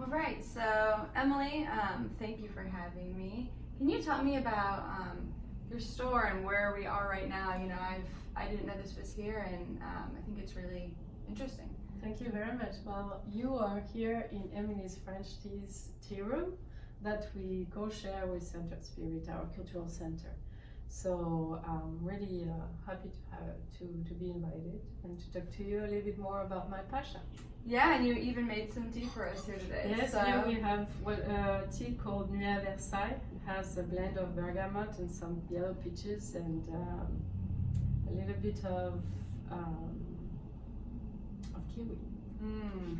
All right, so Emilie, thank you for having me. Can you tell me about your store and where we are right now? You know, I didn't know this was here, and I think it's really interesting. Thank you very much. Well, you are here in Emilie's French Tea's tea room that we co-share with Centered Spirit, our cultural center. So I'm really happy to be invited and to talk to you a little bit more about my passion. Yeah, and you even made some tea for us here today. Yes, so. here we have a tea called Nuit à Versailles. It has a blend of bergamot and some yellow peaches and a little bit of kiwi. Mm.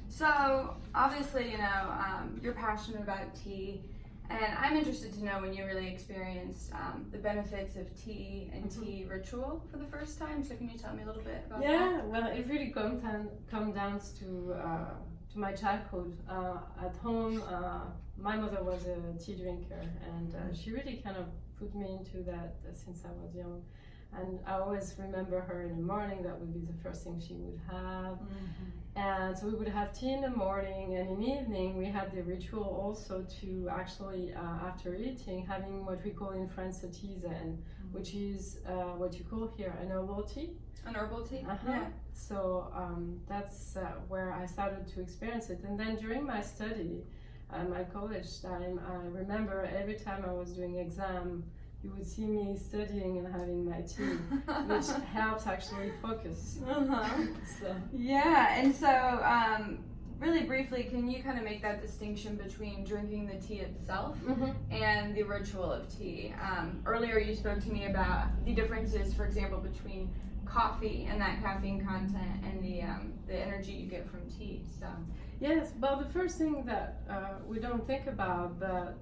So obviously, you know, you're passionate about tea, and I'm interested to know when you really experienced the benefits of tea and tea ritual for the first time. So can you tell me a little bit about that? Yeah, well, it really comes down to my childhood. At home, my mother was a tea drinker, and she really kind of put me into that since I was young. And I always remember her in the morning, that would be the first thing she would have. And so we would have tea in the morning, and in the evening we had the ritual also to actually, after eating, having what we call in France a tisane, which is what you call here an herbal tea. An herbal tea? Yeah. So that's where I started to experience it. And then during my study, my college time, I remember every time I was doing exam, you would see me studying and having my tea, which helps actually focus. So. Yeah, and so really briefly, can you kind of make that distinction between drinking the tea itself and the ritual of tea? Earlier you spoke to me about the differences, for example, between coffee and that caffeine content and the energy you get from tea. So. Yes, well, the first thing that we don't think about, but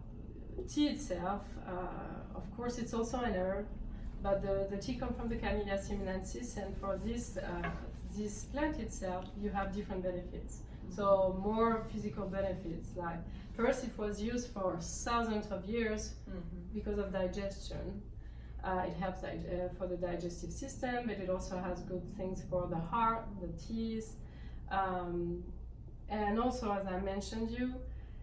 tea itself, of course, it's also an herb, but the tea comes from the Camellia simenensis, and for this plant itself, you have different benefits. So more physical benefits, like first it was used for thousands of years because of digestion. It helps for the digestive system, but it also has good things for the heart, the teeth, and also, as I mentioned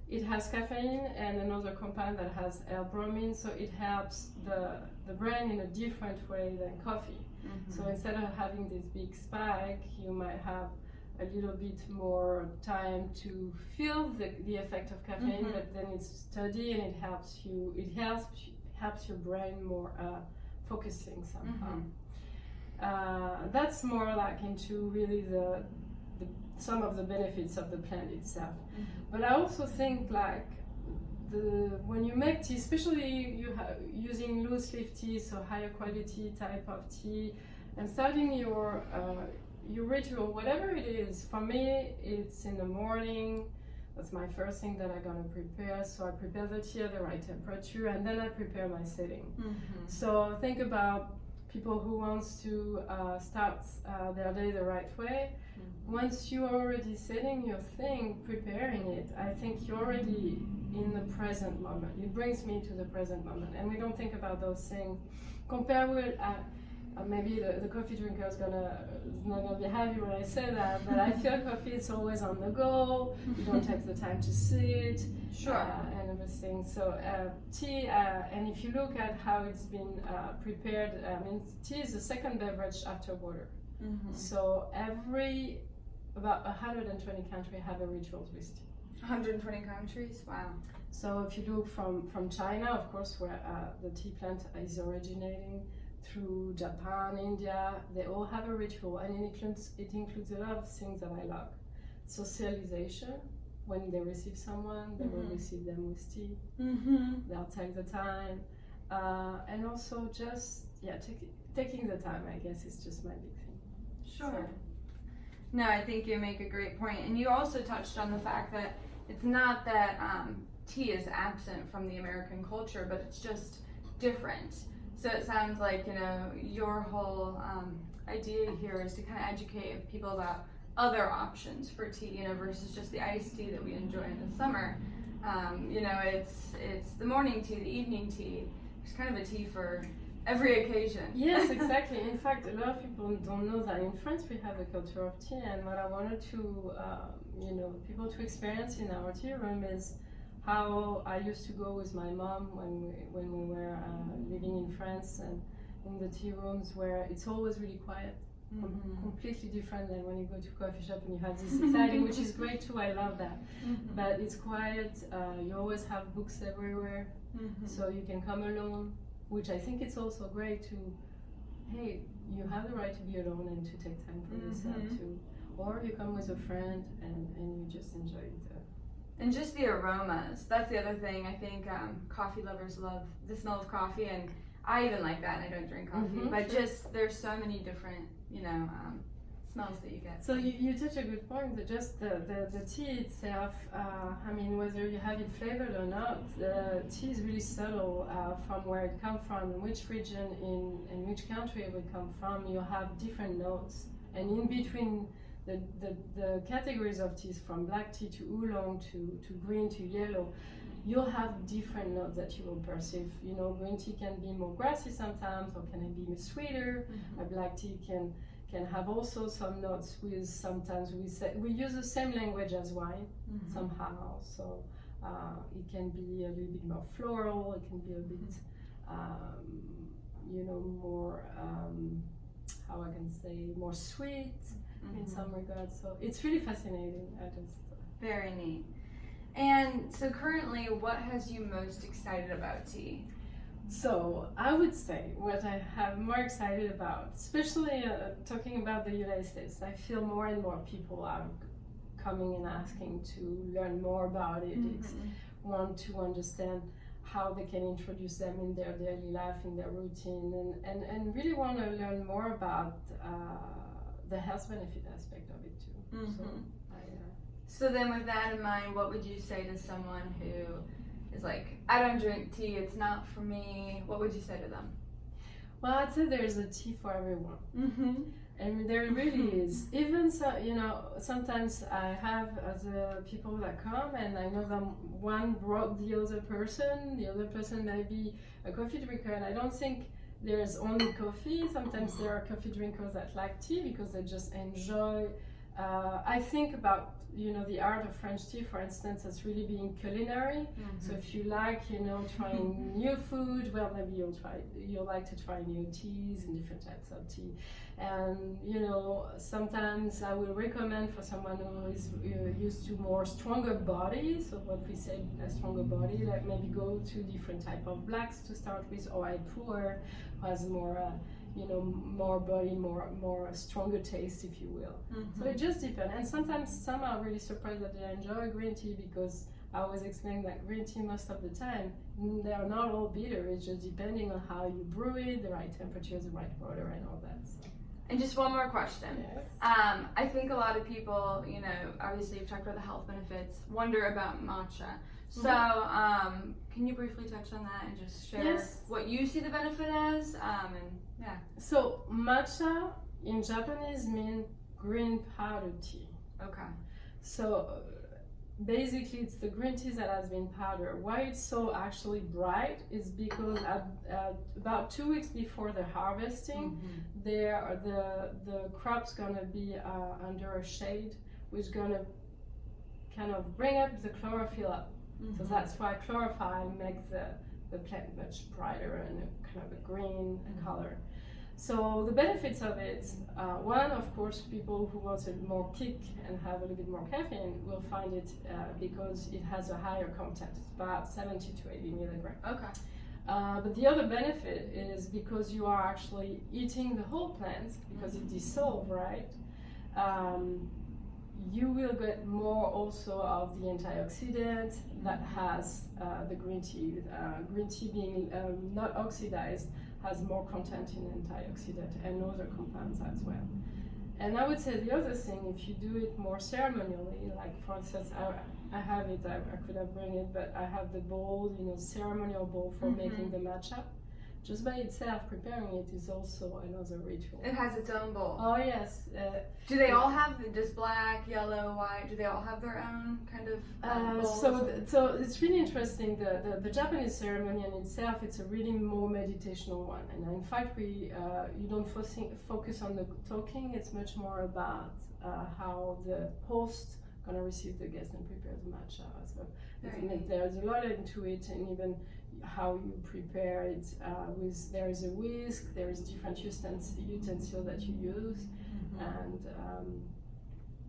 it has caffeine and another compound that has L-bromine, so it helps the brain in a different way than coffee. So instead of having this big spike, you might have a little bit more time to feel the effect of caffeine, but then it's studied and it helps your brain more focusing somehow. That's more like into really some of the benefits of the plant itself. But I also think like when you make tea, especially using loose leaf tea, so higher quality type of tea, and starting your ritual, whatever it is, for me it's in the morning. That's my first thing that I'm gonna prepare. So I prepare the tea at the right temperature, and then I prepare my setting. So think about people who wants to start their day the right way. Once you're already setting your thing, preparing it, I think you're already in the present moment. It brings me to the present moment, and we don't think about those things. Compare with maybe the coffee drinker is not gonna be happy when I say that, but I feel coffee is always on the go. You don't take the time to sit, and everything. So tea, and if you look at how it's been prepared, I mean, tea is the second beverage after water. So about 120 countries have a ritual with tea. 120 countries? Wow. So if you look from China, of course, where the tea plant is originating, through Japan, India, they all have a ritual, and it includes a lot of things that I love. Socialization, when they receive someone, they will receive them with tea. They'll take the time, and also just taking the time, I guess, is just my big thing. Sure. So. No, I think you make a great point, and you also touched on the fact that it's not that tea is absent from the American culture, but it's just different. So it sounds like, you know, your whole idea here is to kind of educate people about other options for tea, you know, versus just the iced tea that we enjoy in the summer. You know, it's the morning tea, the evening tea. It's kind of a tea for every occasion. Yes, exactly. In fact, a lot of people don't know that in France we have a culture of tea, and what I wanted to, people to experience in our tea room is how I used to go with my mom when we were living in France, and in the tea rooms where it's always really quiet. Completely different than when you go to a coffee shop and you have this exciting, which is great too, I love that. But it's quiet, you always have books everywhere, so you can come alone, which I think it's also great to, hey, you have the right to be alone and to take time for yourself too. Or you come with a friend and you just enjoy it. And just the aromas, that's the other thing. I think coffee lovers love the smell of coffee, and I even like that, and I don't drink coffee, but just there's so many different, smells that you get. So you touch a good point, that just the tea itself, whether you have it flavored or not, the tea is really subtle from where it comes from, in which region, in which country it would come from. You have different notes, and in between the categories of teas, from black tea to oolong to green to yellow, you'll have different notes that you will perceive. Green tea can be more grassy sometimes, or can be sweeter. A black tea can have also some notes with, sometimes we use the same language as wine somehow, so it can be a little bit more floral, it can be a bit more how I can say, more sweet in some regards. So it's really fascinating. Very neat. And so currently, what has you most excited about tea? So I would say what I have more excited about, especially talking about the United States, I feel more and more people are coming and asking to learn more about it, want to understand how they can introduce them in their daily life, in their routine, and really want to learn more about the health benefit aspect of it too. So then with that in mind, what would you say to someone who is like, I don't drink tea, it's not for me? What would you say to them? Well, I'd say there's a tea for everyone. And there really is. Even so, sometimes I have other people that come, and I know them, one brought the other person may be a coffee drinker, and I don't think there's only coffee. Sometimes there are coffee drinkers that like tea because they just enjoy. I think about the art of French tea, for instance, as really being culinary. So if you like trying new food, well, maybe you'll like to try new teas and different types of tea. And sometimes I will recommend for someone who is used to more stronger body, so what we say a stronger body, like maybe go to different type of blacks to start with, or I pour, who has more more body, more stronger taste, if you will. So it just depends. And sometimes some are really surprised that they enjoy green tea, because I always explain that green tea, most of the time, they are not all bitter. It's just depending on how you brew it, the right temperature, the right water, and all that. So. And just one more question. Yes. I think a lot of people, obviously you've talked about the health benefits, wonder about matcha. So can you briefly touch on that and just share what you see the benefit as? So matcha in Japanese means green powder tea. Okay. So basically it's the green tea that has been powdered. Why it's so actually bright is because about 2 weeks before the harvesting, the crop's gonna be under a shade, which gonna kind of bring up the chlorophyll up. So that's why chlorophyll makes the plant much brighter and kind of a green color. So the benefits of it, one, of course, people who want a more kick and have a little bit more caffeine will find it because it has a higher content, about 70 to 80 milligrams. Okay. But the other benefit is because you are actually eating the whole plant, because it dissolves, right? You will get more also of the antioxidant that has the green tea. Green tea being not oxidized has more content in antioxidant and other compounds as well. And I would say the other thing, if you do it more ceremonially, like for instance, I have it, I could have bring it, but I have the bowl, ceremonial bowl for making the matcha. just by itself, preparing it is also another ritual. It has its own bowl. Oh yes. Do they all have just black, yellow, white? Do they all have their own kind of bowls? So it's really interesting. The Japanese ceremony in itself, it's a really more meditational one, and in fact you don't focus on the talking. It's much more about how the host gonna receive the guest and prepare the matcha. So there's a lot into it, and even how you prepare it. There is a whisk, there is different utensil that you use, and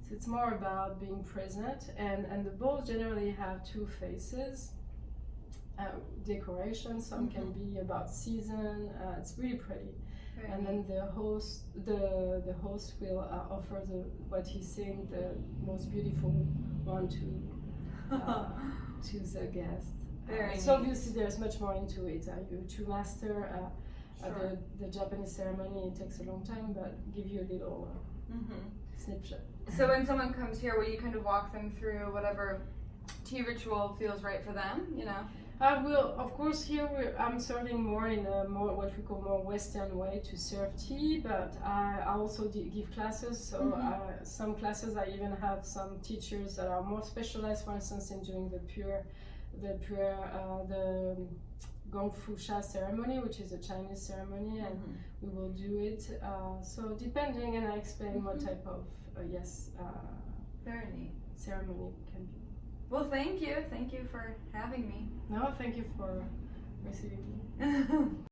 so it's more about being present. And the bowls generally have two faces. Decoration. Some can be about season. It's really pretty. And then the host will offer what he's saying, the most beautiful one to the guest. So obviously there's much more into it. To master the Japanese ceremony, it takes a long time, but give you a little snapshot. So when someone comes here, will you kind of walk them through whatever tea ritual feels right for them? You know. I will, of course. Here I'm serving more in a more what we call more Western way to serve tea, but I also give classes. So some classes I even have some teachers that are more specialized, for instance, in doing the Gong Fu Sha ceremony, which is a Chinese ceremony, and we will do it. So depending, and I explain what type of very neat ceremony can be. Well, thank you for having me. No, thank you for receiving me.